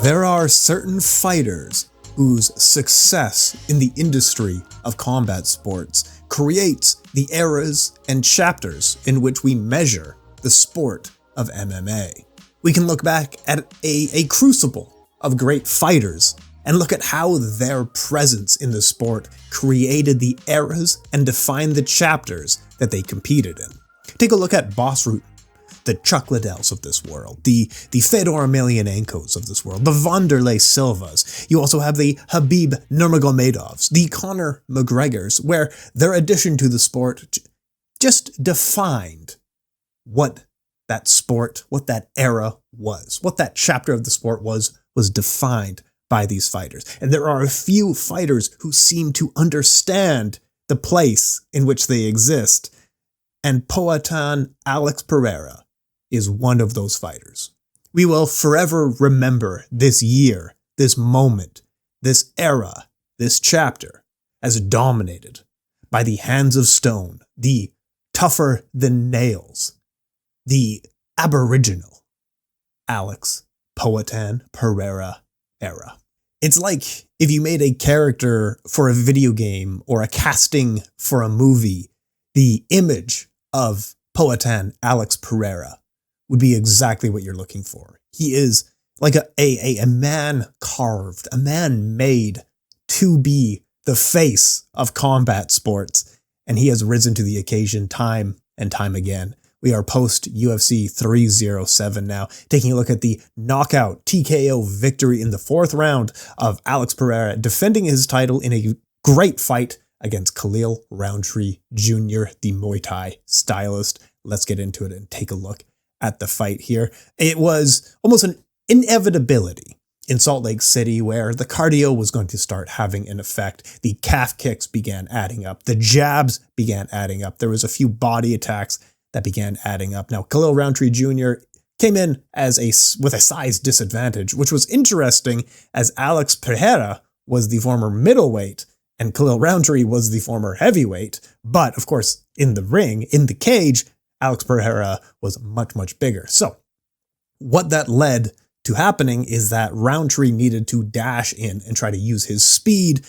There are certain fighters whose success in the industry of combat sports creates the eras and chapters in which we measure the sport of MMA. We can look back at a crucible of great fighters and look at how their presence in the sport created the eras and defined the chapters that they competed in. Take a look at Boss Root, the Chuck Liddells of this world, the Fedor Emelianenkos of this world, the Wanderlei Silvas. You also have the Habib Nurmagomedovs, the Conor McGregors, where their addition to the sport just defined what that sport, what that era was, what that chapter of the sport was defined by these fighters. And there are a few fighters who seem to understand the place in which they exist. And Poatan Alex Pereira is one of those fighters. We will forever remember this year, this moment, this era, this chapter as dominated by the hands of stone, the tougher than nails, the aboriginal Alex Poatan Pereira era. It's like if you made a character for a video game or a casting for a movie, the image of Poatan Alex Pereira would be exactly what you're looking for. He is like a man carved, a man made to be the face of combat sports, and he has risen to the occasion time and time again. We are post UFC 307 now, taking a look at the knockout TKO victory in the fourth round of Alex Pereira, defending his title in a great fight against Khalil Rountree Jr., the Muay Thai stylist. Let's get into it and take a look at the fight here. It was almost an inevitability in Salt Lake City where the cardio was going to start having an effect. The calf kicks began adding up. The jabs began adding up. There was a few body attacks that began adding up. Now, Khalil Rountree Jr. came in with a size disadvantage, which was interesting as Alex Pereira was the former middleweight and Khalil Rountree was the former heavyweight. But of course, in the ring, in the cage, Alex Pereira was much, much bigger. So what that led to happening is that Rountree needed to dash in and try to use his speed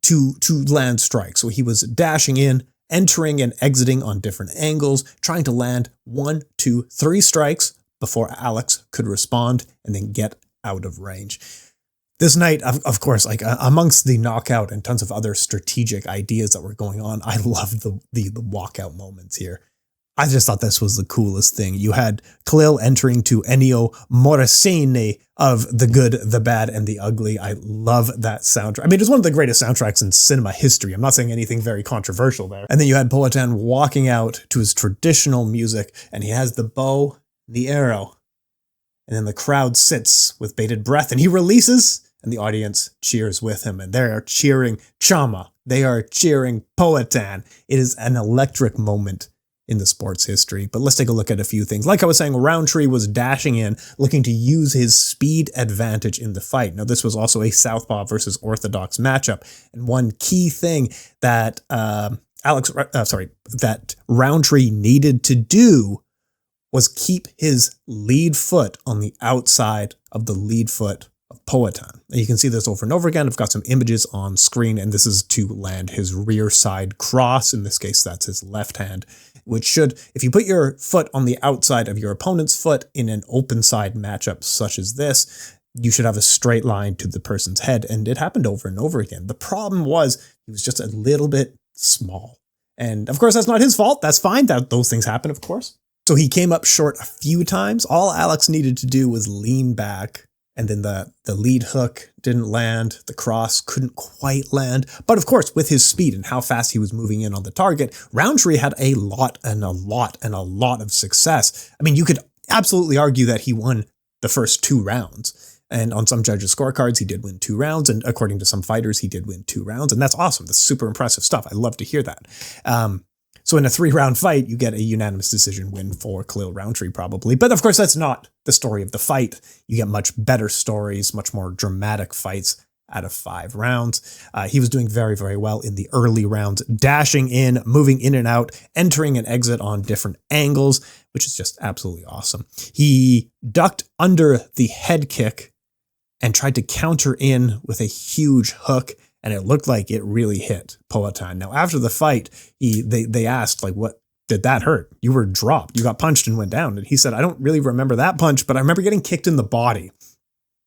to land strikes. So he was dashing in, entering and exiting on different angles, trying to land 1, 2, 3 strikes before Alex could respond and then get out of range. This night, of course, like amongst the knockout and tons of other strategic ideas that were going on, I loved the walkout moments here. I just thought this was the coolest thing. You had Khalil entering to Ennio Morricone of The Good, the Bad, and the Ugly. I love that soundtrack. I mean, it's one of the greatest soundtracks in cinema history. I'm not saying anything very controversial there. And then you had Poatan walking out to his traditional music, and he has the bow, the arrow, and then the crowd sits with bated breath, and he releases, and the audience cheers with him, and they're cheering Chama. They are cheering Poatan. It is an electric moment in the sport's history. But let's take a look at a few things. Like I was saying, Rountree was dashing in, looking to use his speed advantage in the fight. Now, this was also a southpaw versus orthodox matchup. And one key thing that that Rountree needed to do was keep his lead foot on the outside of the lead foot of Poatan. And you can see this over and over again. I've got some images on screen, and this is to land his rear side cross. In this case, that's his left hand, which should, if you put your foot on the outside of your opponent's foot in an open side matchup such as this, you should have a straight line to the person's head. And it happened over and over again. The problem was he was just a little bit small. And of course, that's not his fault. That's fine. Those things happen, of course. So he came up short a few times. All Alex needed to do was lean back, and then the lead hook didn't land. The cross couldn't quite land. But of course, with his speed and how fast he was moving in on the target, Rountree had a lot of success. I mean, you could absolutely argue that he won the first 2 rounds. And on some judges' scorecards, he did win 2 rounds. And according to some fighters, he did win 2 rounds. And that's awesome. That's super impressive stuff. I love to hear that. So in a 3-round fight, you get a unanimous decision win for Khalil Rountree, probably. But of course, that's not the story of the fight. You get much better stories, much more dramatic fights out of 5 rounds. He was doing very, very well in the early rounds, dashing in, moving in and out, entering and exit on different angles, which is just absolutely awesome. He ducked under the head kick and tried to counter in with a huge hook, and it looked like it really hit Poatan. Now, after the fight, they asked, like, what did that hurt? You were dropped. You got punched and went down. And he said, I don't really remember that punch, but I remember getting kicked in the body.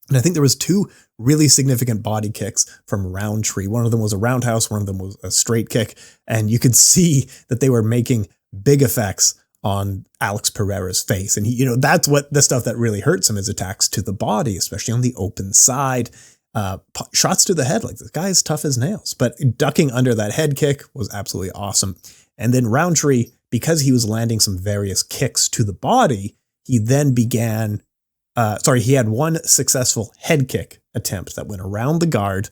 And I think there was 2 really significant body kicks from Rountree. One of them was a roundhouse, one of them was a straight kick. And you could see that they were making big effects on Alex Pereira's face. And he, that's what the stuff that really hurts him is attacks to the body, especially on the open side. Shots to the head, like this guy is tough as nails. But ducking under that head kick was absolutely awesome. And then Rountree, because he was landing some various kicks to the body, he then began, he had one successful head kick attempt that went around the guard.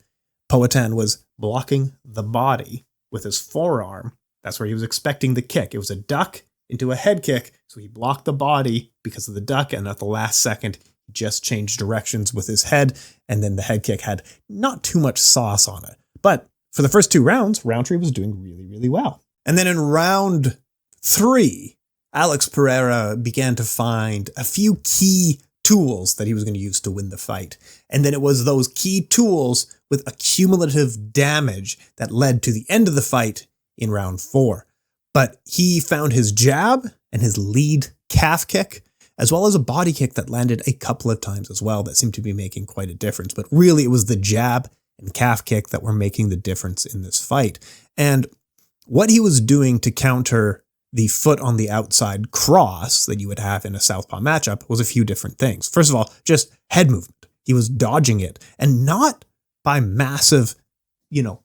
Poatan was blocking the body with his forearm. That's where he was expecting the kick. It was a duck into a head kick, so he blocked the body because of the duck, and at the last second, he just changed directions with his head, and then the head kick had not too much sauce on it. But for the first 2 rounds, Rountree was doing really, really well. And then in round 3, Alex Pereira began to find a few key tools that he was going to use to win the fight. And then it was those key tools with accumulative damage that led to the end of the fight in round 4. But he found his jab and his lead calf kick, as well as a body kick that landed a couple of times as well that seemed to be making quite a difference. But really, it was the jab and calf kick that were making the difference in this fight. And what he was doing to counter the foot on the outside cross that you would have in a southpaw matchup was a few different things. First of all, just head movement. He was dodging it, and not by massive,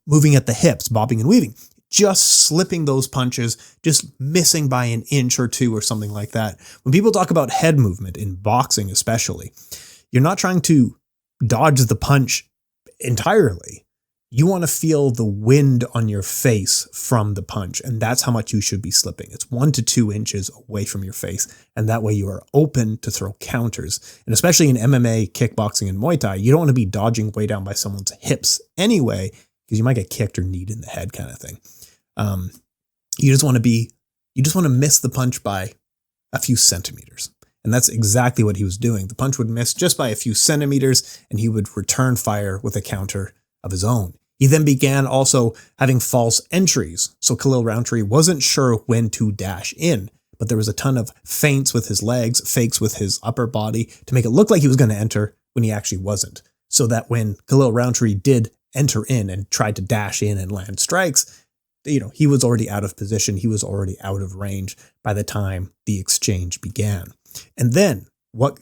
moving at the hips, bobbing and weaving, just slipping those punches, just missing by an inch or 2 or something like that. When people talk about head movement in boxing especially, you're not trying to dodge the punch entirely. You want to feel the wind on your face from the punch, and that's how much you should be slipping. It's 1 to 2 inches away from your face, and that way you are open to throw counters. And especially in MMA, kickboxing, and Muay Thai, you don't want to be dodging way down by someone's hips anyway, because you might get kicked or kneed in the head kind of thing. You just want to miss the punch by a few centimeters. And that's exactly what he was doing. The punch would miss just by a few centimeters, and he would return fire with a counter of his own. He then began also having false entries. So Khalil Rountree wasn't sure when to dash in, but there was a ton of feints with his legs, fakes with his upper body to make it look like he was going to enter when he actually wasn't. So that when Khalil Rountree did enter in and tried to dash in and land strikes, he was already out of position. He was already out of range by the time the exchange began. And then what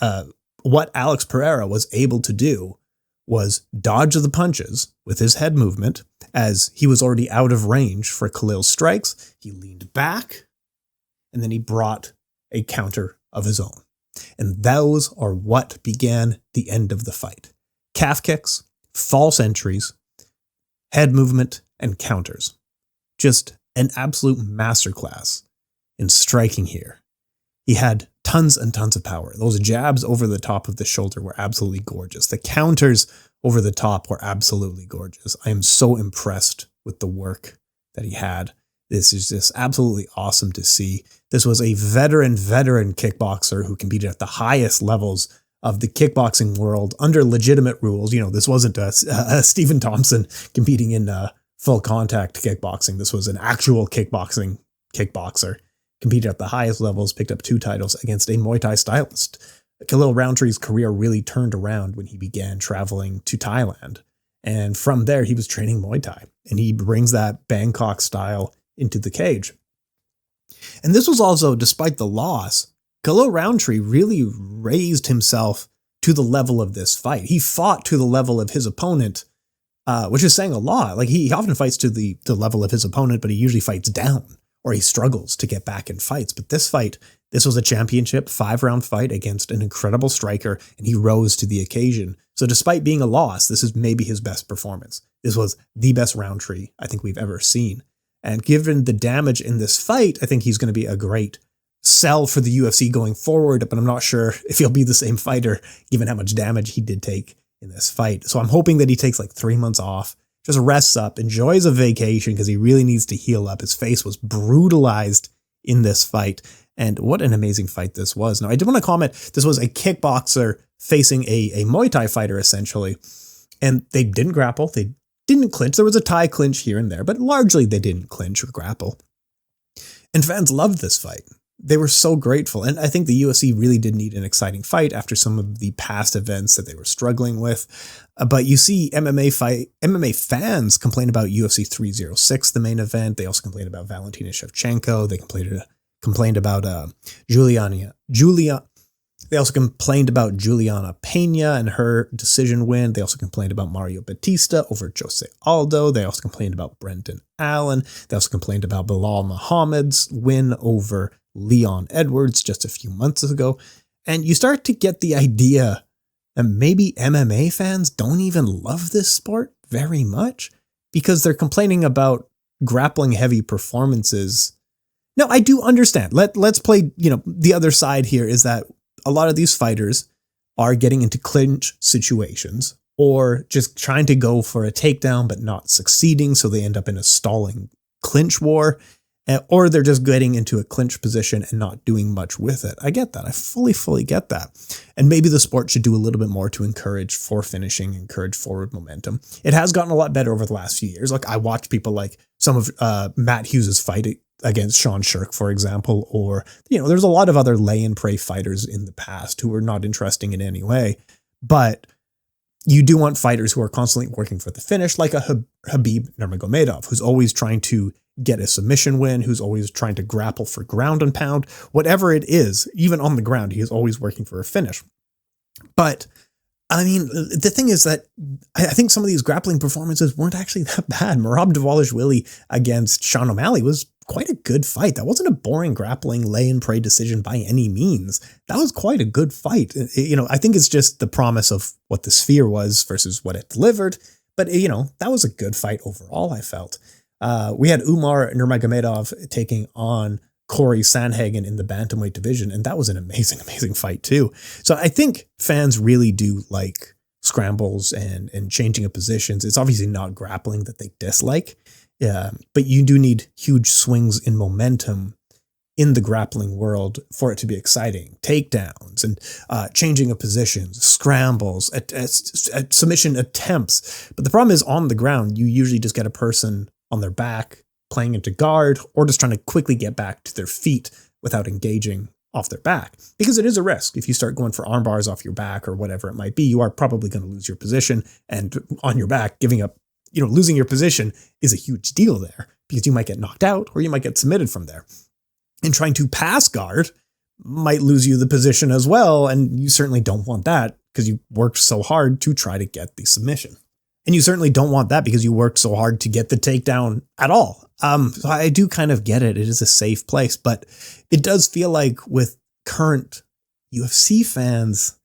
Alex Pereira was able to do was dodge the punches with his head movement. As he was already out of range for Khalil's strikes, he leaned back, and then he brought a counter of his own. And those are what began the end of the fight. Calf kicks, false entries, head movement, and counters. Just an absolute masterclass in striking here. He had tons and tons of power. Those jabs over the top of the shoulder were absolutely gorgeous. The counters over the top were absolutely gorgeous. I am so impressed with the work that he had. This is just absolutely awesome to see. This was a veteran kickboxer who competed at the highest levels of the kickboxing world under legitimate rules. This wasn't a Stephen Thompson competing in full contact kickboxing. This was an actual kickboxer. Competed at the highest levels, picked up 2 titles against a Muay Thai stylist. Khalil Rountree's career really turned around when he began traveling to Thailand. And from there, he was training Muay Thai. And he brings that Bangkok style into the cage. And this was also, despite the loss, Khalil Rountree really raised himself to the level of this fight. He fought to the level of his opponent, which is saying a lot. Like, he often fights to the level of his opponent, but he usually fights down, or he struggles to get back in fights. But this fight, this was a championship 5-round fight against an incredible striker, and he rose to the occasion. So despite being a loss, this is maybe his best performance. This was the best Rountree I think we've ever seen. And given the damage in this fight, I think he's going to be a great sell for the UFC going forward, but I'm not sure if he'll be the same fighter given how much damage he did take in this fight. So I'm hoping that he takes like 3 months off, just rests up, enjoys a vacation because he really needs to heal up. His face was brutalized in this fight. And what an amazing fight this was. Now, I did want to comment, this was a kickboxer facing a Muay Thai fighter, essentially. And they didn't grapple. They didn't clinch. There was a Thai clinch here and there, but largely they didn't clinch or grapple. And fans loved this fight. They were so grateful. And I think the UFC really did need an exciting fight after some of the past events that they were struggling with. But you see MMA fans complain about UFC 306, the main event. They also complained about Valentina Shevchenko. They complained about Julianna. They also complained about Julianna Peña and her decision win. They also complained about Mario Bautista over Jose Aldo. They also complained about Brendan Allen. They also complained about Bilal Muhammad's win over Leon Edwards just a few months ago. And you start to get the idea that maybe MMA fans don't even love this sport very much because they're complaining about grappling heavy performances. No, I do understand. Let's play, the other side here is that a lot of these fighters are getting into clinch situations or just trying to go for a takedown but not succeeding, so they end up in a stalling clinch war, or they're just getting into a clinch position and not doing much with it. I get that. I fully get that. And maybe the sport should do a little bit more to encourage for finishing, encourage forward momentum. It has gotten a lot better over the last few years. Like I watch people like some of Matt Hughes's fight against Sean Shirk, for example, or, there's a lot of other lay and pray fighters in the past who are not interesting in any way, but you do want fighters who are constantly working for the finish, like a Khabib Nurmagomedov, who's always trying to get a submission win, who's always trying to grapple for ground and pound, whatever it is, even on the ground, he is always working for a finish. But I mean, the thing is that I think some of these grappling performances weren't actually that bad. Merab Dvalishvili against Sean O'Malley was quite a good fight. That wasn't a boring grappling lay and pray decision by any means. That was quite a good fight. I think it's just the promise of what the Sphere was versus what it delivered. But, that was a good fight overall, I felt. We had Umar Nurmagomedov taking on Corey Sandhagen in the bantamweight division, and that was an amazing fight too. So I think fans really do like scrambles and changing of positions. It's obviously not grappling that they dislike, but you do need huge swings in momentum in the grappling world for it to be exciting. Takedowns and changing of positions, scrambles, submission attempts. But the problem is on the ground, you usually just get a person on their back playing into guard or just trying to quickly get back to their feet without engaging off their back, because it is a risk. If you start going for arm bars off your back or whatever it might be, you are probably going to lose your position, and on your back, giving up, losing your position is a huge deal there because you might get knocked out or you might get submitted from there. And trying to pass guard might lose you the position as well. And you certainly don't want that because you worked so hard to try to get the submission. And you certainly don't want that because you worked so hard to get the takedown at all. So I do kind of get it. It is a safe place, but it does feel like with current UFC fans,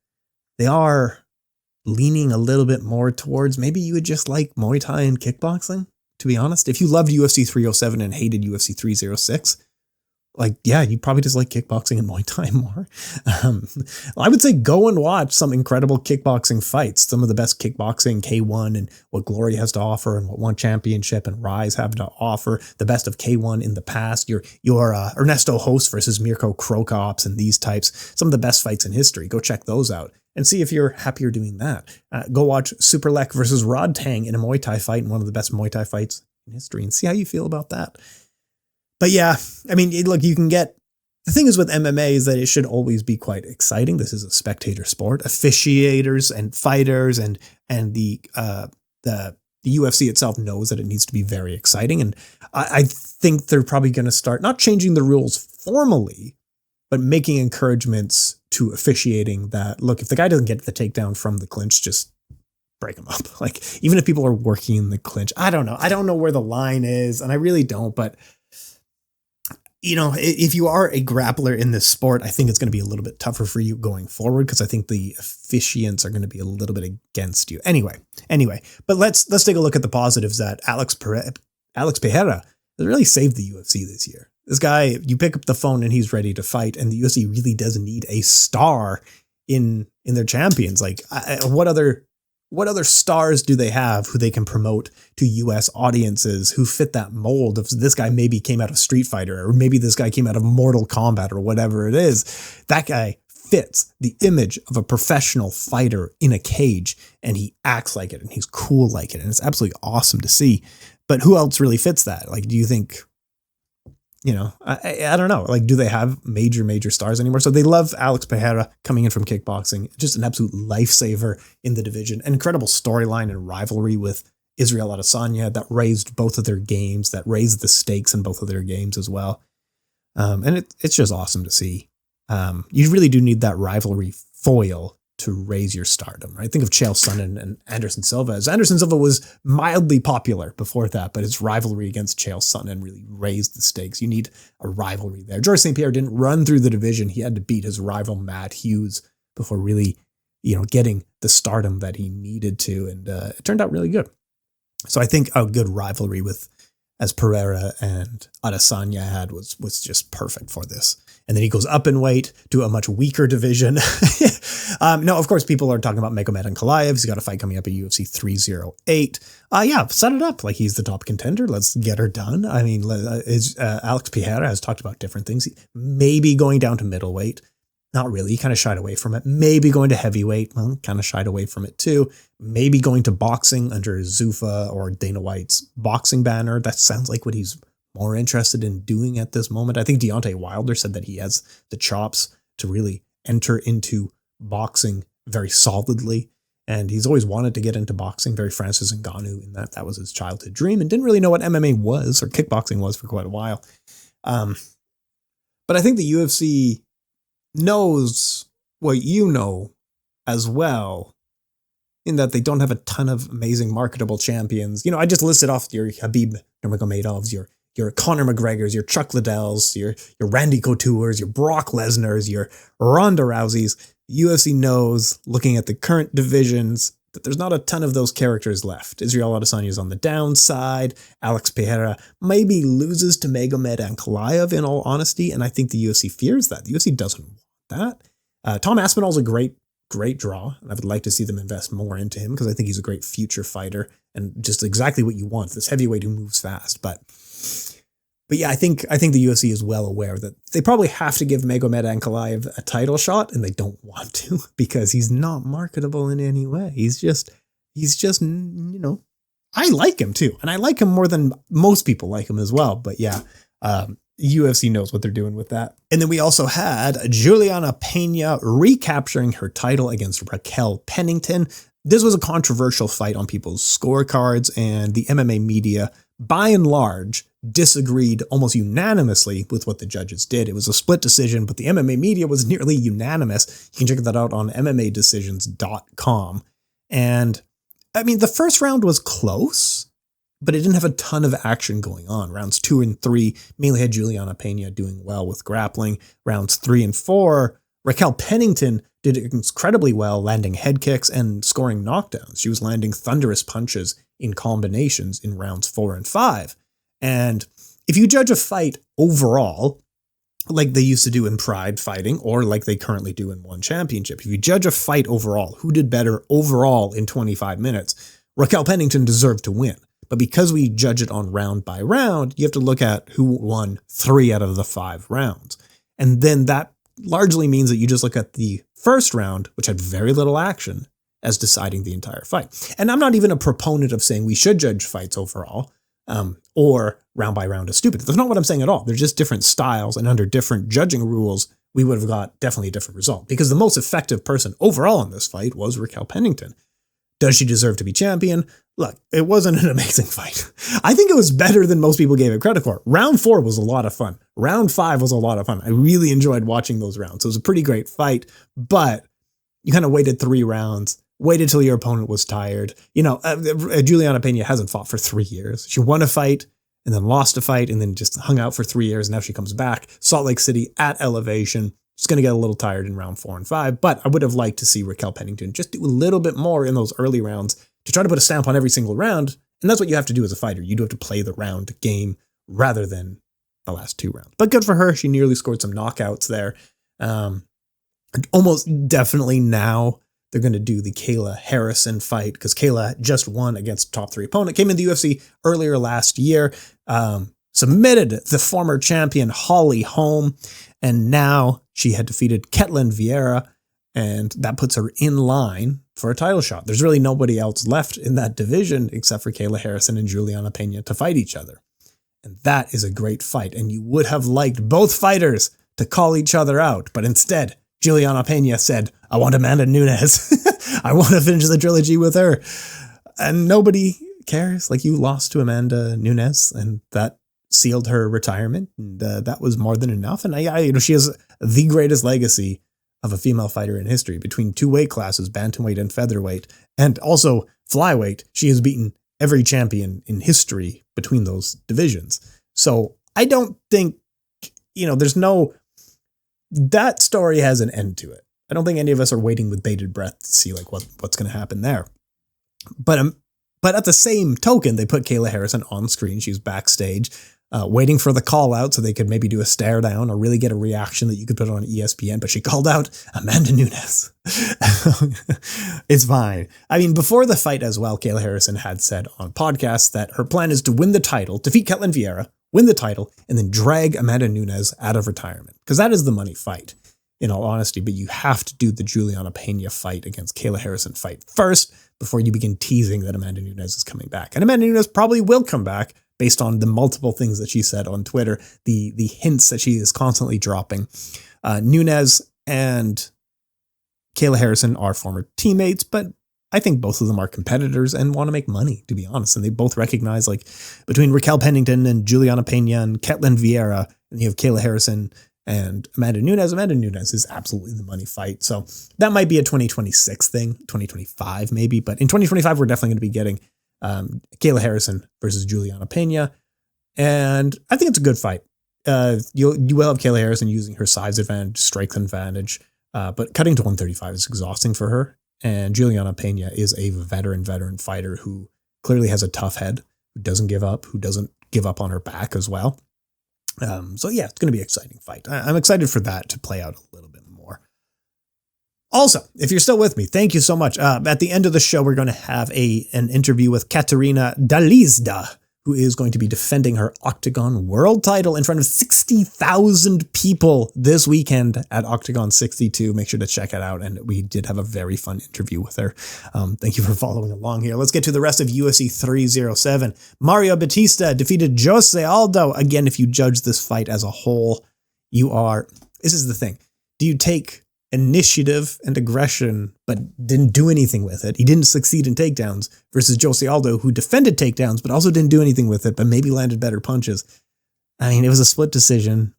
they are leaning a little bit more towards maybe you would just like Muay Thai and kickboxing, to be honest. If you loved UFC 307 and hated UFC 306, you probably just like kickboxing and Muay Thai more. I would say go and watch some incredible kickboxing fights. Some of the best kickboxing, K1 and what Glory has to offer and what One Championship and Rise have to offer. The best of K1 in the past. Your Ernesto Host versus Mirko Krokops and these types. Some of the best fights in history. Go check those out and see if you're happier doing that. Go watch Superlek versus Rod Tang in a Muay Thai fight and one of the best Muay Thai fights in history and see how you feel about that. But yeah, I mean, look, you can get, the thing is with MMA is that it should always be quite exciting. This is a spectator sport. Officiators and fighters and the UFC itself knows that it needs to be very exciting. And I think they're probably going to start not changing the rules formally, but making encouragements to officiating that, look, if the guy doesn't get the takedown from the clinch, just break him up. Even if people are working in the clinch, I don't know. I don't know where the line is, and I really don't, but if you are a grappler in this sport, I think it's going to be a little bit tougher for you going forward because I think the officiants are going to be a little bit against you. Anyway, but let's take a look at the positives that Alex Pereira has really saved the UFC this year. This guy, you pick up the phone and he's ready to fight, and the UFC really does need a star in their champions. What other stars do they have who they can promote to US audiences who fit that mold of this guy maybe came out of Street Fighter, or maybe this guy came out of Mortal Kombat or whatever it is? That guy fits the image of a professional fighter in a cage, and he acts like it and he's cool like it. And it's absolutely awesome to see. But who else really fits that? Like, do you think, I don't know. Like, do they have major stars anymore? So they love Alex Pereira coming in from kickboxing, just an absolute lifesaver in the division. An incredible storyline and rivalry with Israel Adesanya that raised both of their games, that raised the stakes in both of their games as well. And it's just awesome to see. You really do need that rivalry foil to raise your stardom, right? Think of Chael Sonnen and Anderson Silva. As Anderson Silva was mildly popular before that, but his rivalry against Chael Sonnen really raised the stakes. You need a rivalry there. Georges St. Pierre didn't run through the division. He had to beat his rival Matt Hughes before really, getting the stardom that he needed to. And it turned out really good. So I think a good rivalry as Pereira and Adesanya had was just perfect for this. And then he goes up in weight to a much weaker division. No, of course, people are talking about Magomed Ankalaev. He's got a fight coming up at UFC 308. Set it up like he's the top contender. Let's get her done. I mean, Alex Pereira has talked about different things. Maybe going down to middleweight. Not really. He kind of shied away from it. Maybe going to heavyweight. Well, kind of shied away from it too. Maybe going to boxing under Zuffa or Dana White's boxing banner. That sounds like what he's more interested in doing at this moment. I think Deontay Wilder said that he has the chops to really enter into boxing very solidly. And he's always wanted to get into boxing, very Francis Ngannou, in that was his childhood dream, and didn't really know what MMA was or kickboxing was for quite a while. But I think the UFC knows what you know as well, in that they don't have a ton of amazing marketable champions. I just listed off your Khabib Nurmagomedovs, your Conor McGregors, your Chuck Liddells, your Randy Couture's, your Brock Lesnar's, your Ronda Rousey's. The UFC knows, looking at the current divisions, that there's not a ton of those characters left. Israel Adesanya is on the downside. Alex Pereira maybe loses to Magomed Ankalaev, in all honesty, and I think the UFC fears that. The UFC doesn't want that. Tom Aspinall's a great draw, and I would like to see them invest more into him because I think he's a great future fighter and just exactly what you want, this heavyweight who moves fast. But yeah, I think the UFC is well aware that they probably have to give Magomed Ankalaev a title shot, and they don't want to because he's not marketable in any way. He's just, I like him too. And I like him more than most people like him as well. But yeah, UFC knows what they're doing with that. And then we also had Julianna Peña recapturing her title against Raquel Pennington. This was a controversial fight on people's scorecards, and the MMA media, by and large, disagreed almost unanimously with what the judges did. It was a split decision, but the MMA media was nearly unanimous. You can check that out on MMAdecisions.com. And I mean, the first round was close, but it didn't have a ton of action going on. Rounds 2 and 3 mainly had Julianna Peña doing well with grappling. Rounds 3 and 4, Raquel Pennington did incredibly well, landing head kicks and scoring knockdowns. She was landing thunderous punches in combinations in rounds 4 and 5. And if you judge a fight overall, like they used to do in Pride fighting, or like they currently do in One Championship, if you judge a fight overall, who did better overall in 25 minutes, Raquel Pennington deserved to win. But because we judge it on round by round, you have to look at who won 3 out of the 5 rounds. And then that largely means that you just look at the first round, which had very little action, as deciding the entire fight. And I'm not even a proponent of saying we should judge fights overall, or round by round is stupid. That's not what I'm saying at all. They're just different styles, and under different judging rules, we would have got definitely a different result. Because the most effective person overall in this fight was Raquel Pennington. Does she deserve to be champion? Look, it wasn't an amazing fight. I think it was better than most people gave it credit for. Round 4 was a lot of fun. Round 5 was a lot of fun. I really enjoyed watching those rounds. It was a pretty great fight, but you kind of waited 3 rounds, waited till your opponent was tired. Julianna Peña hasn't fought for 3 years. She won a fight and then lost a fight and then just hung out for 3 years. And now she comes back, Salt Lake City at elevation. She's going to get a little tired in round 4 and 5, but I would have liked to see Raquel Pennington just do a little bit more in those early rounds to try to put a stamp on every single round. And that's what you have to do as a fighter. You do have to play the round game rather than the last 2 rounds. But good for her. She nearly scored some knockouts there. Almost definitely now they're going to do the Kayla Harrison fight because Kayla just won against top 3 opponent. Came in the UFC earlier last year. Submitted the former champion Holly Holm. And now she had defeated Ketlen Vieira, and that puts her in line for a title shot. There's really nobody else left in that division except for Kayla Harrison and Julianna Peña to fight each other. And that is a great fight. And you would have liked both fighters to call each other out. But instead, Julianna Peña said, I want Amanda Nunes. I want to finish the trilogy with her. And nobody cares. Like, you lost to Amanda Nunes, and that sealed her retirement. And that was more than enough. And she has the greatest legacy of a female fighter in history between two weight classes, bantamweight and featherweight, and also flyweight. She has beaten every champion in history between those divisions. So I don't think, that story has an end to it. I don't think any of us are waiting with bated breath to see like what's going to happen there. But at the same token, they put Kayla Harrison on screen. She's backstage, waiting for the call out so they could maybe do a stare down or really get a reaction that you could put on ESPN. But she called out Amanda Nunes. It's fine. I mean, before the fight as well, Kayla Harrison had said on podcasts that her plan is to win the title, defeat Ketlen Vieira, win the title, and then drag Amanda Nunes out of retirement. Because that is the money fight, in all honesty. But you have to do the Julianna Peña fight against Kayla Harrison fight first before you begin teasing that Amanda Nunes is coming back. And Amanda Nunes probably will come back based on the multiple things that she said on Twitter, the hints that she is constantly dropping. Nunes and Kayla Harrison are former teammates, but I think both of them are competitors and want to make money, to be honest. And they both recognize, like, between Raquel Pennington and Julianna Peña and Ketlen Vieira, and you have Kayla Harrison and Amanda Nunes. Amanda Nunes is absolutely the money fight. So that might be a 2026 thing, 2025 maybe. But in 2025, we're definitely going to be getting Kayla Harrison versus Julianna Peña. And I think it's a good fight. You will have Kayla Harrison using her size advantage, strength advantage. But cutting to 135 is exhausting for her. And Julianna Peña is a veteran fighter who clearly has a tough head, who doesn't give up on her back as well. So yeah, it's going to be an exciting fight. I'm excited for that to play out a little bit more. Also, if you're still with me, thank you so much. At the end of the show, we're going to have an interview with Katharina Dalisda, who is going to be defending her Oktagon world title in front of 60,000 people this weekend at Oktagon 62. Make sure to check it out. And we did have a very fun interview with her. Thank you for following along here. Let's get to the rest of UFC 307. Mario Bautista defeated Jose Aldo. Again, if you judge this fight as a whole, this is the thing. Do you take initiative and aggression, but didn't do anything with it? He didn't succeed in takedowns versus Jose Aldo, who defended takedowns, but also didn't do anything with it, but maybe landed better punches. I mean, it was a split decision.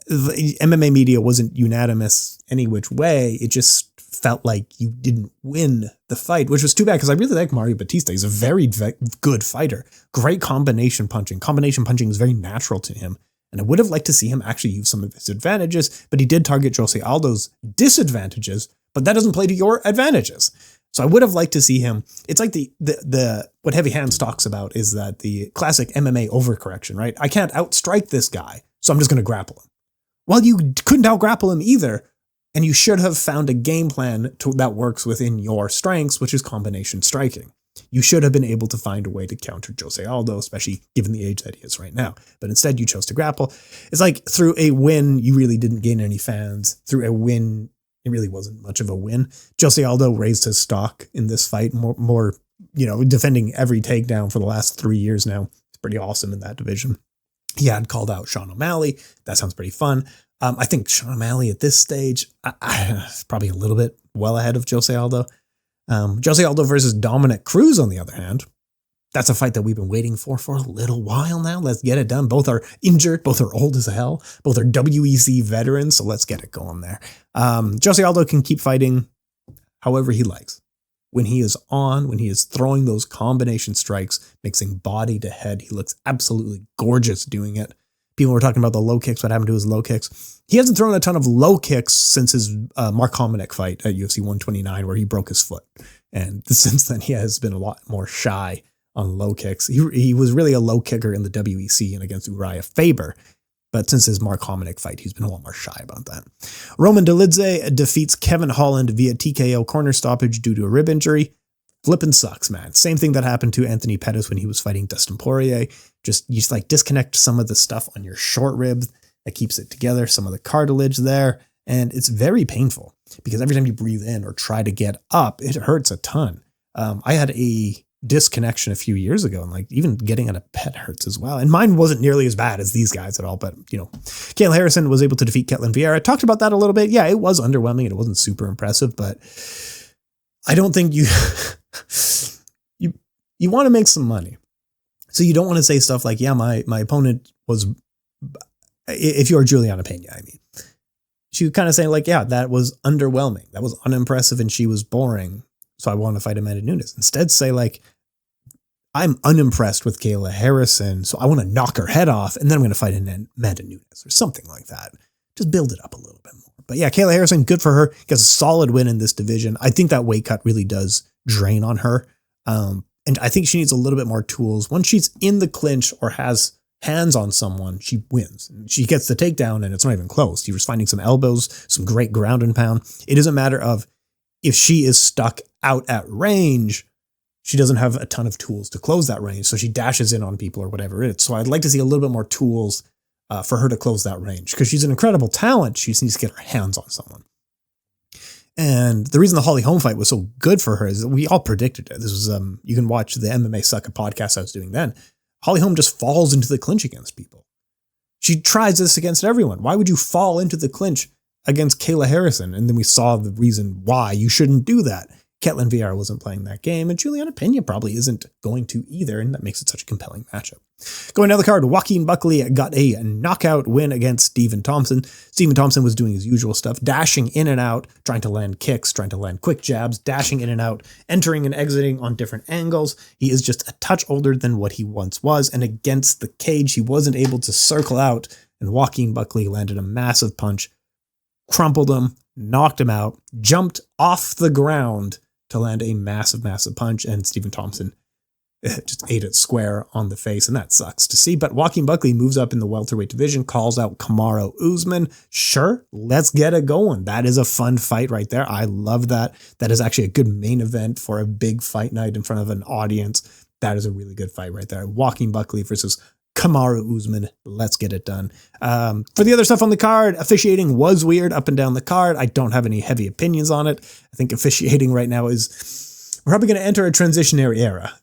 The MMA media wasn't unanimous any which way. It just felt like you didn't win the fight, which was too bad because I really like Mario Bautista. He's a very good fighter. Great combination punching. Combination punching is very natural to him. And I would have liked to see him actually use some of his advantages, but he did target Jose Aldo's disadvantages, but that doesn't play to your advantages. So I would have liked to see him. It's like the what Heavy Hands talks about is that the classic MMA overcorrection, right? I can't outstrike this guy, so I'm just going to grapple him. Well, you couldn't out-grapple him either, and you should have found a game plan that works within your strengths, which is combination striking. You should have been able to find a way to counter Jose Aldo, especially given the age that he is right now. But instead, you chose to grapple. It's like through a win, you really didn't gain any fans. Through a win, it really wasn't much of a win. Jose Aldo raised his stock in this fight, more defending every takedown for the last 3 years now. It's pretty awesome in that division. He had called out Sean O'Malley. That sounds pretty fun. I think Sean O'Malley at this stage is probably a little bit well ahead of Jose Aldo. Jose Aldo versus Dominic Cruz, on the other hand, that's a fight that we've been waiting for a little while now. Let's get it done. Both are injured. Both are old as hell. Both are WEC veterans. So let's get it going there. Jose Aldo can keep fighting however he likes. When he is throwing those combination strikes, mixing body to head, he looks absolutely gorgeous doing it. People were talking about the low kicks, what happened to his low kicks. He hasn't thrown a ton of low kicks since his Mark Hominick fight at UFC 129, where he broke his foot. And since then, he has been a lot more shy on low kicks. He was really a low kicker in the WEC and against Uriah Faber. But since his Mark Hominick fight, he's been a lot more shy about that. Roman Dolidze defeats Kevin Holland via TKO corner stoppage due to a rib injury. Flippin' sucks, man. Same thing that happened to Anthony Pettis when he was fighting Dustin Poirier. You just like disconnect some of the stuff on your short rib that keeps it together, some of the cartilage there. And it's very painful because every time you breathe in or try to get up, it hurts a ton. I had a disconnection a few years ago, and like even getting out of bed hurts as well. And mine wasn't nearly as bad as these guys at all, but Kayla Harrison was able to defeat Ketlen Vieira. I talked about that a little bit. Yeah, it was underwhelming and it wasn't super impressive, but I don't think you want to make some money. So you don't want to say stuff like, yeah, my opponent was, if you're Julianna Peña, I mean, she would kind of say like, yeah, that was underwhelming. That was unimpressive and she was boring. So I want to fight Amanda Nunes. Instead say like, I'm unimpressed with Kayla Harrison, so I want to knock her head off and then I'm going to fight Amanda Nunes or something like that. Just build it up a little bit more. But yeah, Kayla Harrison, good for her. Gets a solid win in this division. I think that weight cut really does drain on her. And I think she needs a little bit more tools. Once she's in the clinch or has hands on someone, she wins. She gets the takedown and it's not even close. She was finding some elbows, some great ground and pound. It is a matter of if she is stuck out at range, she doesn't have a ton of tools to close that range. So she dashes in on people or whatever it is. So I'd like to see a little bit more tools for her to close that range because she's an incredible talent. She just needs to get her hands on someone. And the reason the Holly Holm fight was so good for her is that we all predicted it. This was, you can watch the MMA Sucker podcast I was doing then. Holly Holm just falls into the clinch against people. She tries this against everyone. Why would you fall into the clinch against Kayla Harrison? And then we saw the reason why you shouldn't do that. Ketlen Vieira wasn't playing that game, and Julianna Peña probably isn't going to either, and that makes it such a compelling matchup. Going down the card, Joaquin Buckley got a knockout win against Stephen Thompson. Stephen Thompson was doing his usual stuff, dashing in and out, trying to land kicks, trying to land quick jabs, dashing in and out, entering and exiting on different angles. He is just a touch older than what he once was, and against the cage, he wasn't able to circle out, and Joaquin Buckley landed a massive punch, crumpled him, knocked him out, jumped off the ground to land a massive, massive punch, and Stephen Thompson just ate it square on the face, and that sucks to see. But Joaquin Buckley moves up in the welterweight division, calls out Kamaru Usman. Sure, let's get it going. That is a fun fight right there. I love that. That is actually a good main event for a big fight night in front of an audience. That is a really good fight right there. Joaquin Buckley versus Kamaru Usman. Let's get it done. For the other stuff on the card, officiating was weird up and down the card. I don't have any heavy opinions on it. I think officiating right now is we're probably going to enter a transitionary era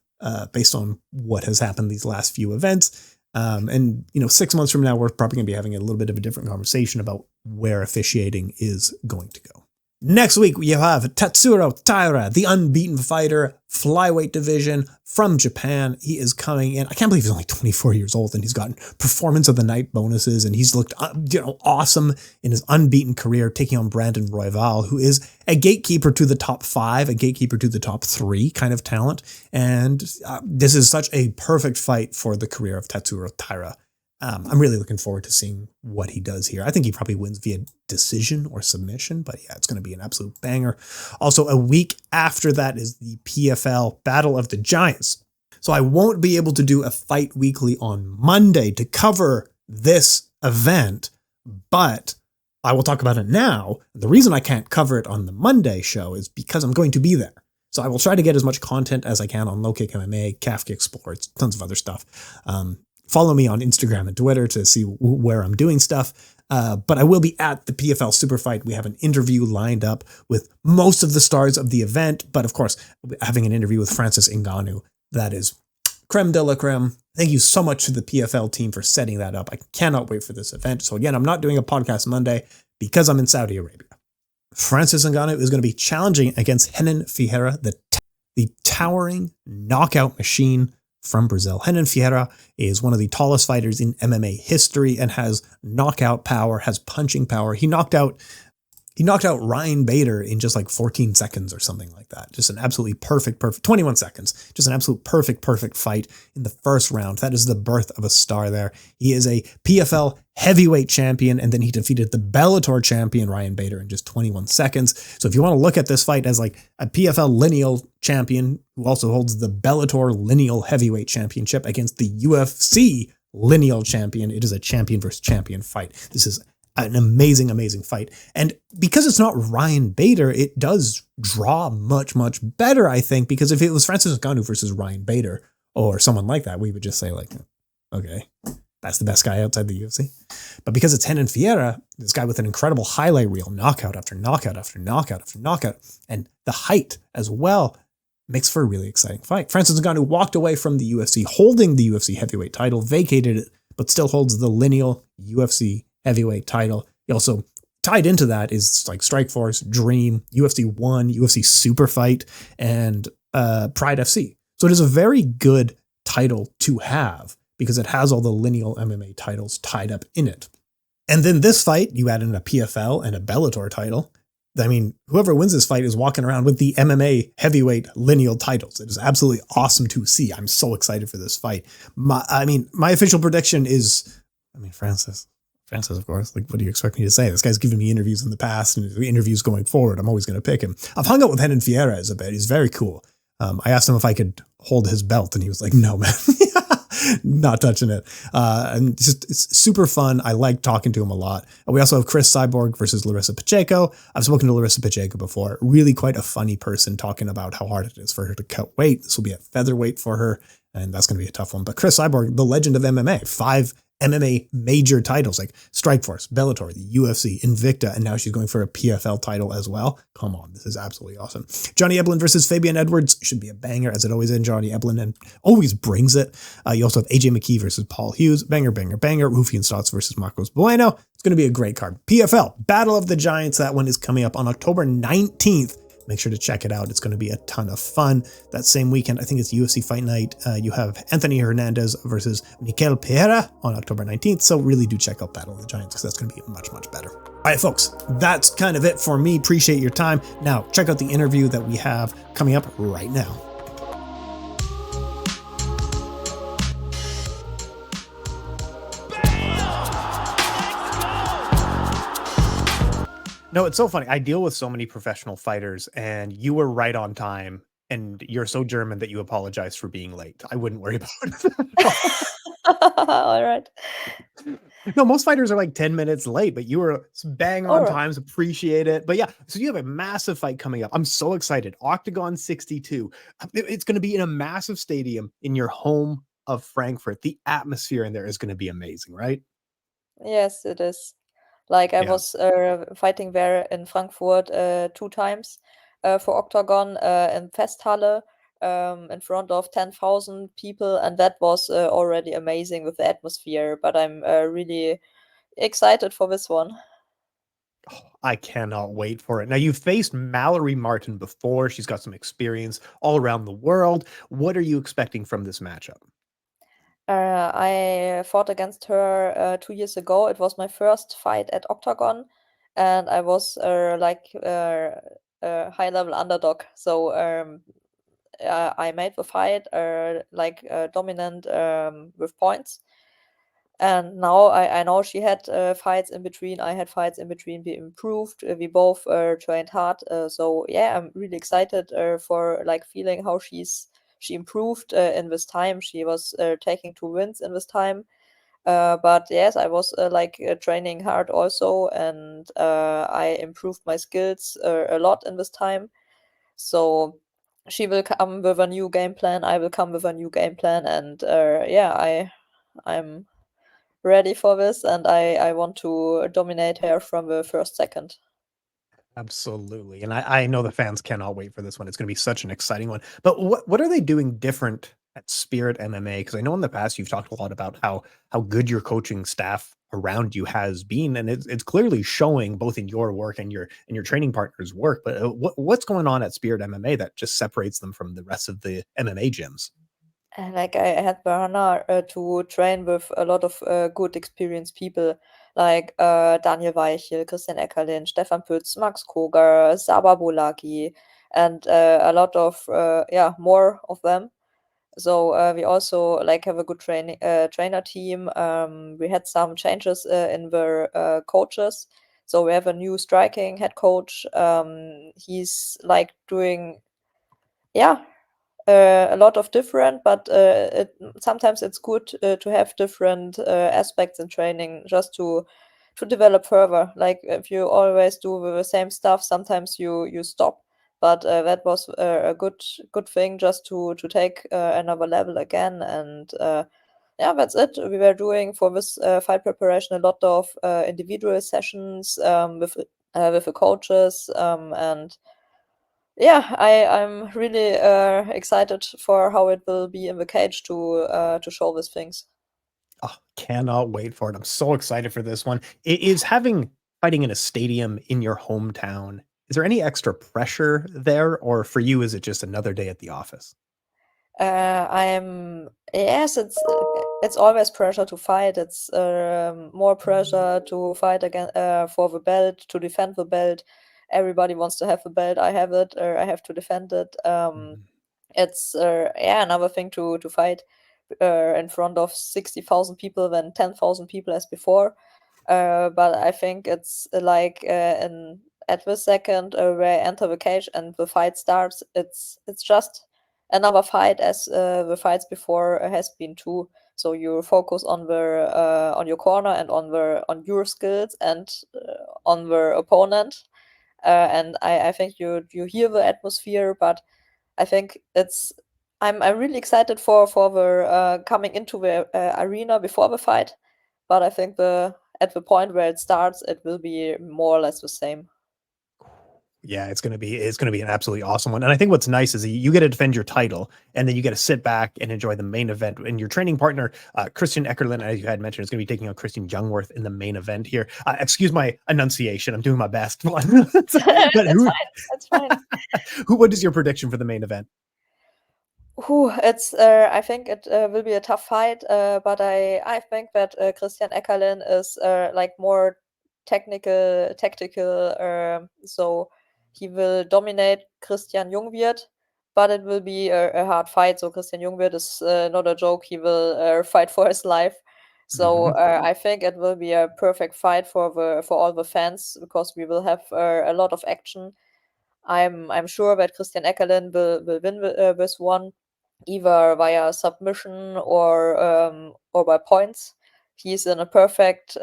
based on what has happened these last few events. And 6 months from now, we're probably going to be having a little bit of a different conversation about where officiating is going to go. Next week, we have Tatsuro Taira, the unbeaten fighter, flyweight division from Japan. He is coming in. I can't believe he's only 24 years old and he's gotten performance of the night bonuses and he's looked awesome in his unbeaten career, taking on Brandon Royval, who is a gatekeeper to the top 5, a gatekeeper to the top 3 kind of talent. And this is such a perfect fight for the career of Tatsuro Taira. I'm really looking forward to seeing what he does here. I think he probably wins via decision or submission, but yeah, it's going to be an absolute banger. Also, a week after that is the PFL Battle of the Giants. So I won't be able to do a Fight Weekly on Monday to cover this event, but I will talk about it now. The reason I can't cover it on the Monday show is because I'm going to be there. So I will try to get as much content as I can on LowKick MMA, Calf Kick Sports, tons of other stuff. Follow me on Instagram and Twitter to see where I'm doing stuff. But I will be at the PFL Super Fight. We have an interview lined up with most of the stars of the event. But of course, having an interview with Francis Ngannou, that is creme de la creme. Thank you so much to the PFL team for setting that up. I cannot wait for this event. So again, I'm not doing a podcast Monday because I'm in Saudi Arabia. Francis Ngannou is going to be challenging against Renan Ferreira, the towering knockout machine from Brazil. Renan Ferreira is one of the tallest fighters in MMA history and has knockout power, has punching power. He knocked out Ryan Bader in just like 14 seconds or something like that. Just an absolutely perfect, 21 seconds. Just an absolute perfect fight in the first round. That is the birth of a star there. He is a PFL heavyweight champion, and then he defeated the Bellator champion Ryan Bader in just 21 seconds. So if you want to look at this fight as like a PFL lineal champion who also holds the Bellator lineal heavyweight championship against the UFC lineal champion, it is a champion versus champion fight. This is an amazing fight. And because it's not Ryan Bader, it does draw much better, I think, because if it was Francis Ngannou versus Ryan Bader or someone like that, we would just say like, okay, That's the best guy outside the UFC. But because it's Renan Ferreira, this guy with an incredible highlight reel, knockout after knockout after knockout after knockout, and the height as well, makes for a really exciting fight. Francis Ngannou walked away from the UFC holding the UFC heavyweight title, vacated it, but still holds the lineal UFC heavyweight title. He also tied into that is like Strikeforce, Dream, UFC 1, UFC Super Fight, and Pride FC. So it is a very good title to have because it has all the lineal MMA titles tied up in it. And then this fight, you add in a PFL and a Bellator title. I mean, whoever wins this fight is walking around with the MMA heavyweight lineal titles. It is absolutely awesome to see. I'm so excited for this fight. My official prediction is, Francis, of course. Like, what do you expect me to say? This guy's given me interviews in the past and interviews going forward. I'm always going to pick him. I've hung out with Renan Ferreira a bit. He's very cool. I asked him if I could hold his belt, and he was like, no, man. Not touching it. And it's super fun. I like talking to him a lot. We also have Chris Cyborg versus Larissa Pacheco. I've spoken to Larissa Pacheco before. Really quite a funny person, talking about how hard it is for her to cut weight. This will be at featherweight for her, and that's going to be a tough one. But Chris Cyborg, the legend of MMA, 5 MMA major titles like Strikeforce, Bellator, the UFC, Invicta, and now she's going for a PFL title as well. Come on, this is absolutely awesome. Johnny Eblen versus Fabian Edwards should be a banger, as it always is. Johnny Eblen and always brings it. You also have AJ McKee versus Paul Hughes. Banger, banger, banger. Rufian Stotts versus Marcos Bueno. It's going to be a great card. PFL, Battle of the Giants. That one is coming up on October 19th. Make sure to check it out. It's going to be a ton of fun. That same weekend, I think it's UFC Fight Night. You have Anthony Hernandez versus Mikel Pereira on October 19th. So really do check out Battle of the Giants because that's going to be much, much better. All right, folks, that's kind of it for me. Appreciate your time. Now, check out the interview that we have coming up right now. No, it's so funny. I deal with so many professional fighters, and you were right on time, and you're so German that you apologize for being late. I wouldn't worry about it. All right. No, most fighters are like 10 minutes late, but you were bang on times. Appreciate it. But yeah, so you have a massive fight coming up. I'm so excited. Oktagon 62. It's going to be in a massive stadium in your home of Frankfurt. The atmosphere in there is going to be amazing, right? Yes, it is. Like I Yeah. was fighting there in Frankfurt 2 times for Oktagon in Festhalle in front of 10,000 people, and that was already amazing with the atmosphere. But I'm really excited for this one. Oh, I cannot wait for it. Now, you've faced Mallory Martin before. She's got some experience all around the world. What are you expecting from this matchup? I fought against her 2 years ago. It was my first fight at Oktagon, and I was a high-level underdog. So I made the fight dominant with points. And now I know she had fights in between. I had fights in between. We improved. We both trained hard. So yeah, I'm really excited for like feeling how she improved in this time. She was taking 2 wins in this time. But yes, I was training hard also, and I improved my skills a lot in this time. So she will come with a new game plan. I will come with a new game plan, and I'm ready for this, and I want to dominate her from the first second. Absolutely. And I know the fans cannot wait for this one. It's going to be such an exciting one. But what are they doing different at Spirit MMA? Because I know in the past you've talked a lot about how good your coaching staff around you has been, and it's clearly showing both in your work and your training partners' work. But what's going on at Spirit MMA that just separates them from the rest of the MMA gyms? And like I had the honor to train with a lot of good experienced people like Daniel Weichel, Christian Eckerlin, Stefan Pütz, Max Koger, Saba Bolagi, and a lot of more of them. So we also like have a good trainer team. We had some changes in the coaches. So we have a new striking head coach. He's like doing yeah a lot of different, but sometimes it's good to have different aspects in training just to develop further. Like if you always do the same stuff, sometimes you stop. But that was a good thing just to take another level again, and yeah, that's it. We were doing for this fight preparation a lot of individual sessions with the coaches, and yeah, I'm really excited for how it will be in the cage to show these things. Oh, cannot wait for it. I'm so excited for this one. Is having fighting in a stadium in your hometown, is there any extra pressure there, or for you, is it just another day at the office? I'm yes, it's always pressure to fight. It's more pressure to fight again for the belt, to defend the belt. Everybody wants to have the belt. I have it, or I have to defend it. Mhm. It's yeah, another thing to fight in front of 60,000 people than 10,000 people as before. But I think it's like in at the second where I enter the cage and the fight starts, it's just another fight as the fights before has been too. So you focus on your corner and on your skills and on the opponent. And I think you hear the atmosphere, but I think I'm really excited for the coming into the arena before the fight, but I think the at the point where it starts, it will be more or less the same. Yeah, it's gonna be an absolutely awesome one. And I think what's nice is you get to defend your title, and then you get to sit back and enjoy the main event. And your training partner, Christian Eckerlin, as you had mentioned, is going to be taking on Christian Jungwirth in the main event here. Excuse my enunciation; I'm doing my best. But It's who, fine. It's fine. what is your prediction for the main event? Whew, it's I think it will be a tough fight, but I think that Christian Eckerlin is like more tactical, so he will dominate Christian Jungwirth, but it will be a hard fight. So Christian Jungwirth is not a joke. He will fight for his life. So Mhm. I think it will be a perfect fight for all the fans because we will have a lot of action. I'm sure that Christian Eckerlin will win this one either via submission or by points. He's in a perfect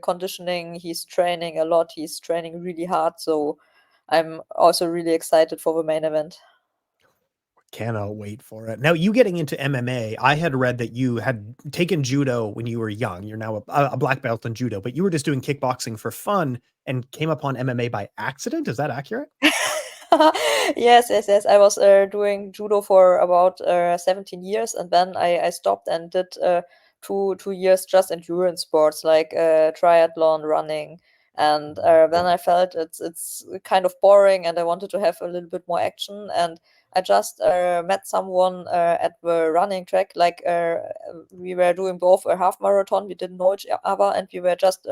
conditioning. He's training a lot. He's training really hard. So I'm also really excited for the main event. Cannot wait for it. Now, you getting into MMA, I had read that you had taken judo when you were young. You're now a black belt in judo, but you were just doing kickboxing for fun and came upon MMA by accident. Is that accurate? Yes. I was doing judo for about 17 years, and then I stopped and did 2 years just endurance sports like triathlon, running, and then I felt it's kind of boring, and I wanted to have a little bit more action, and I just met someone at the running track. Like we were doing both a half marathon. We didn't know each other, and we were just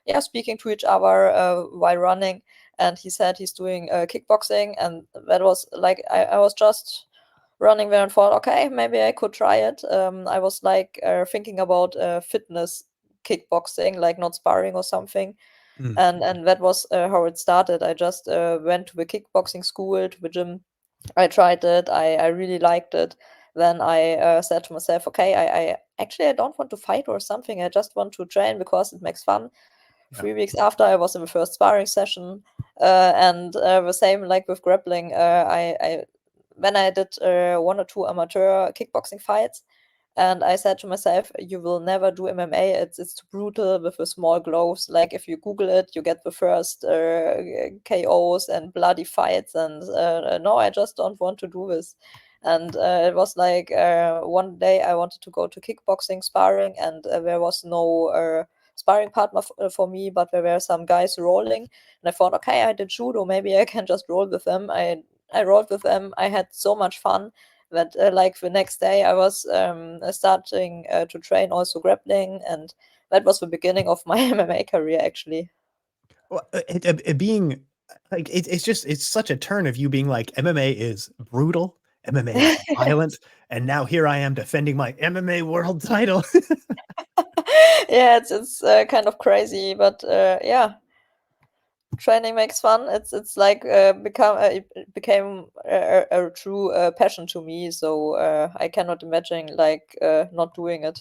yeah speaking to each other while running, and he said he's doing kickboxing, and that was like I was just running there and thought, okay, maybe I could try it. I was like thinking about fitness kickboxing, like not sparring or something, Mm. and that was how it started. I just went to the kickboxing school, to the gym. I tried it. I really liked it. Then I said to myself, okay, I actually I don't want to fight or something. I just want to train because it makes fun. Yeah. 3 weeks after, I was in the first sparring session, and the same like with grappling. I when I did one or two amateur kickboxing fights, and I said to myself, "You will never do MMA. It's too brutal with the small gloves. Like if you Google it, you get the first KOs and bloody fights. And no, I just don't want to do this." And it was like one day I wanted to go to kickboxing sparring, and there was no sparring partner for me, but there were some guys rolling, and I thought, okay, I did judo, maybe I can just roll with them. I rolled with them. I had so much fun that like the next day I was starting to train also grappling, and that was the beginning of my MMA career actually. Well, it being like it's just it's such a turn of you being like MMA is brutal, MMA is violent, and now here I am defending my MMA world title. Yeah, it's kind of crazy, but yeah, training makes fun. It's like it became a true passion to me. So I cannot imagine like not doing it.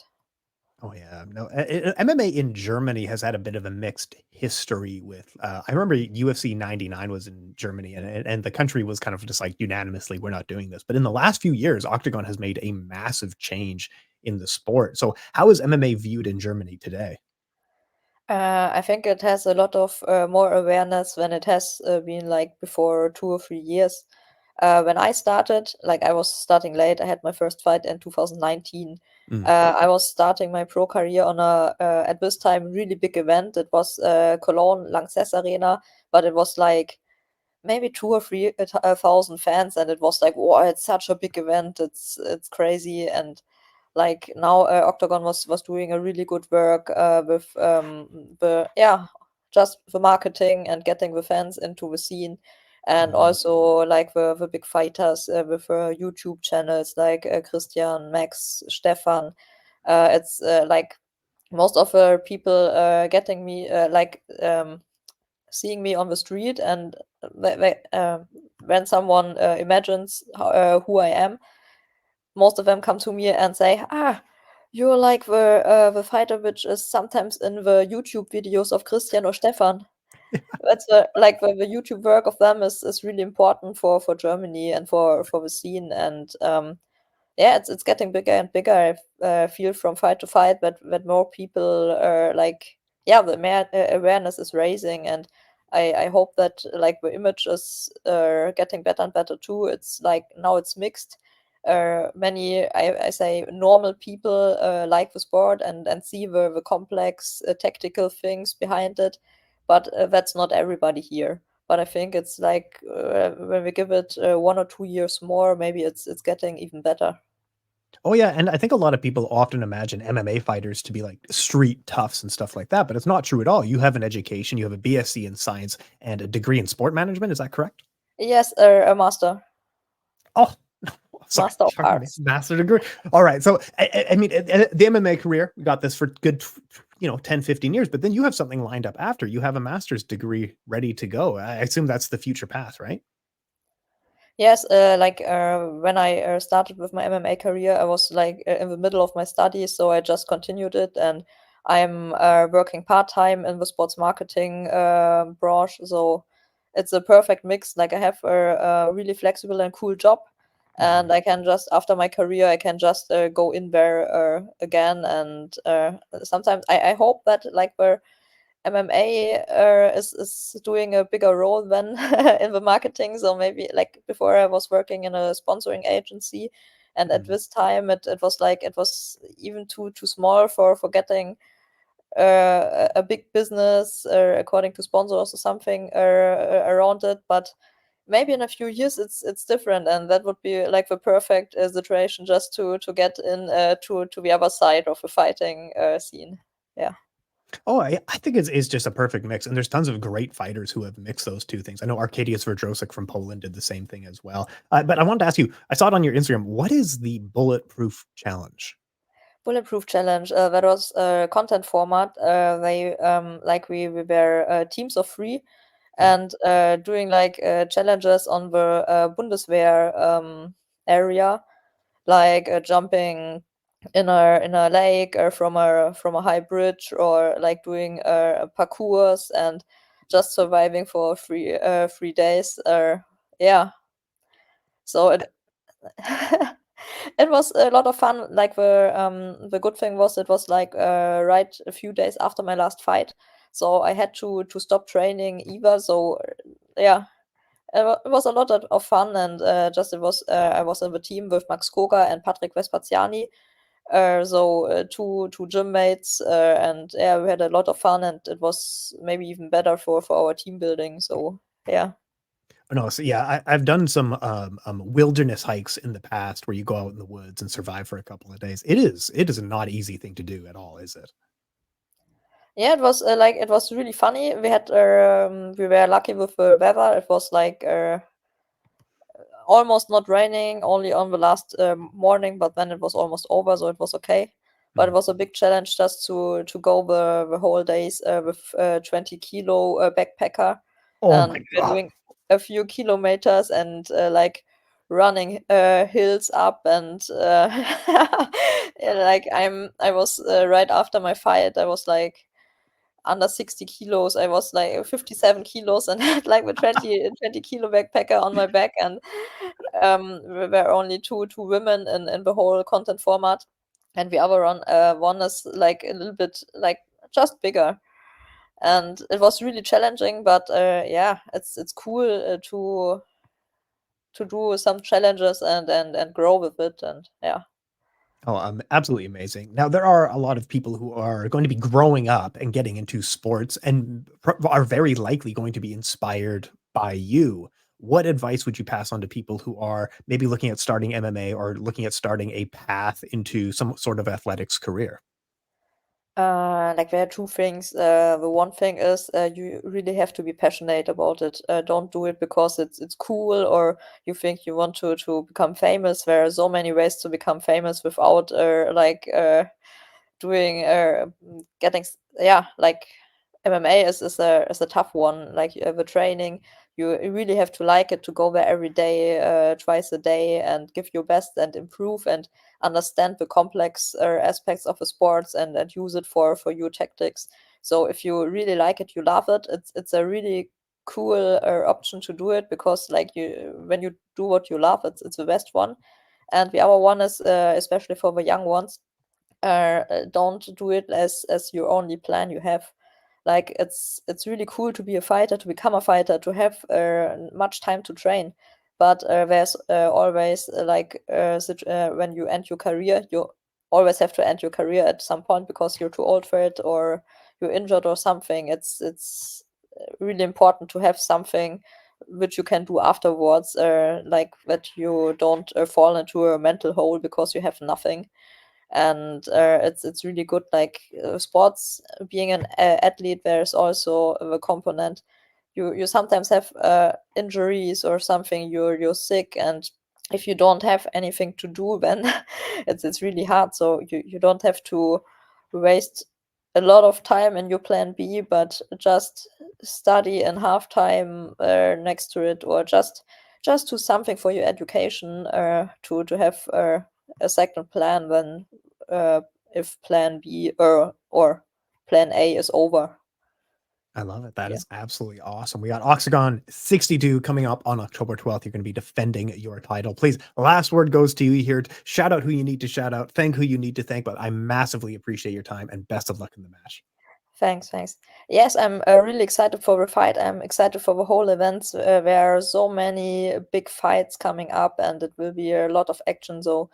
Oh yeah, no. MMA in Germany has had a bit of a mixed history with. I remember UFC '99 was in Germany, and the country was kind of just like unanimously, we're not doing this. But in the last few years, Octagon has made a massive change in the sport. So how is MMA viewed in Germany today? I think it has a lot of more awareness than it has been like before 2 or 3 years. When I started, like I was starting late. I had my first fight in 2019. Mm. I was starting my pro career on a at this time really big event. It was Cologne Lanxess Arena, but it was like maybe 2 or 3 thousand fans, and it was like, wow, it's such a big event. It's crazy. And like now Oktagon was doing a really good work with the just the marketing and getting the fans into the scene, and also like the big fighters with YouTube channels like Christian, Max, Stefan. It's like most of the people getting me seeing me on the street, and when someone imagines who I am, most of them come to me and say, "Ah, you're like the fighter which is sometimes in the YouTube videos of Christian or Stefan." That's the YouTube work of them is really important for Germany and for the scene. And yeah, it's getting bigger and bigger. I feel from fight to fight that more people are like, yeah, the awareness is raising. And I hope that like the image is getting better and better too. It's like now it's mixed. Many I say normal people like the sport and see the complex tactical things behind it, but that's not everybody here. But I think it's like when we give it 1 or 2 years more, maybe it's getting even better. Oh yeah, and I think a lot of people often imagine MMA fighters to be like street toughs and stuff like that, but it's not true at all. You have an education, you have a BSc in science and a degree in sport management. Is that correct? Yes, a master, Oh, sorry, master of sorry, arts. master degree. All right. So I mean, the MMA career, we got this for good, 10, 15 years, but then you have something lined up after. You have a master's degree ready to go. I assume that's the future path, right? Yes, when I started with my MMA career, I was like in the middle of my studies, so I just continued it, and I'm working part-time in the sports marketing branch. So it's a perfect mix. Like I have a really flexible and cool job, and I can just after my career, I can just go in there again. And sometimes I hope that like where MMA is doing a bigger role than in the marketing. So maybe like before I was working in a sponsoring agency, and at this time it was like it was even too small for getting a big business according to sponsors or something around it. But maybe in a few years it's different, and that would be like the perfect situation just to get in to the other side of the fighting scene. Yeah. Oh, I think it's just a perfect mix, and there's tons of great fighters who have mixed those two things. I know Arkadiusz Wardrosek from Poland did the same thing as well. But I wanted to ask you, I saw it on your Instagram. What is the bulletproof challenge? Bulletproof challenge. That was a content format. They like we were teams of three, Mm. and doing like challenges on the Bundeswehr area, like jumping in a lake or from a high bridge, or like doing parkours and just surviving for 3 days. Yeah, so it it was a lot of fun. Like the good thing was it was like right a few days after my last fight, so I had to stop training either. So yeah, it was a lot of fun. And just it was I was in the team with Max Koga and Patrick Vespaziani. Two gym mates, and yeah, we had a lot of fun, and it was maybe even better for our team building. So yeah. No, so yeah, I've done some wilderness hikes in the past where you go out in the woods and survive for a couple of days. It is a not easy thing to do at all, is it? Yeah, it was like it was really funny. We were lucky with the weather. It was like almost not raining, only on the last morning, but then it was almost over, so it was okay. But it Mhm. was a big challenge just to go the whole days with 20 kilo backpacker, Oh and my we're god. doing a few kilometers, and like running hills up. And yeah, like I was right after my fight, I was like under 60 kilos. I was like 57 kilos and had like the 20 kilo backpacker on my back. And we were only two women in the whole content format. and the other one is like a little bit like just bigger. And it was really challenging, but yeah, it's cool to do some challenges and grow with it, and yeah. Oh, absolutely amazing. Now, there are a lot of people who are going to be growing up and getting into sports and are very likely going to be inspired by you. What advice would you pass on to people who are maybe looking at starting MMA or looking at starting a path into some sort of athletics career? Like there are two things. The one thing is you really have to be passionate about it. Don't do it because it's cool or you think you want to become famous. There are so many ways to become famous without doing getting yeah, like MMA is a tough one. Like you have a training, you really have to like it to go there every day, twice a day, and give your best and improve and understand the complex aspects of the sports and use it for your tactics. So if you really like it, you love it. It's a really cool option to do it because like you when you do what you love, it's the best one. And the other one is especially for the young ones, don't do it as your only plan you have. Like it's really cool to be a fighter, to become a fighter, to have much time to train, but there's always when you end your career, you always have to end your career at some point because you're too old for it or you're injured or something. It's really important to have something which you can do afterwards, like that you don't fall into a mental hole because you have nothing. And it's really good, like sports, being an athlete, there's also the component you sometimes have injuries or something, you're sick, and if you don't have anything to do, then it's really hard. So you don't have to waste a lot of time in your plan B, but just study in half time next to it, or just do something for your education to have a second plan when uh, if plan B or plan A is over. I love it. That Yeah. is absolutely awesome. We got Oktagon 62 coming up on October 12th. You're going to be defending your title. Please, last word goes to you here. Shout out who you need to shout out, thank who you need to thank, but I massively appreciate your time and best of luck in the match. Thanks. Yes, I'm really excited for the fight. I'm excited for the whole event. There are so many big fights coming up, and it will be a lot of action. So,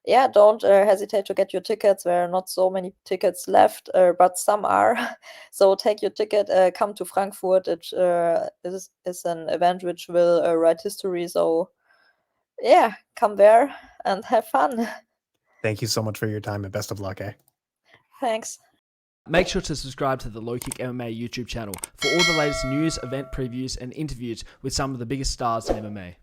yeah, don't hesitate to get your tickets. There are not so many tickets left, but some are. So take your ticket. Come to Frankfurt. It is an event which will write history. So, yeah, come there and have fun. Thank you so much for your time and best of luck, eh? Thanks. Make sure to subscribe to the LowKick MMA YouTube channel for all the latest news, event previews, and interviews with some of the biggest stars in MMA.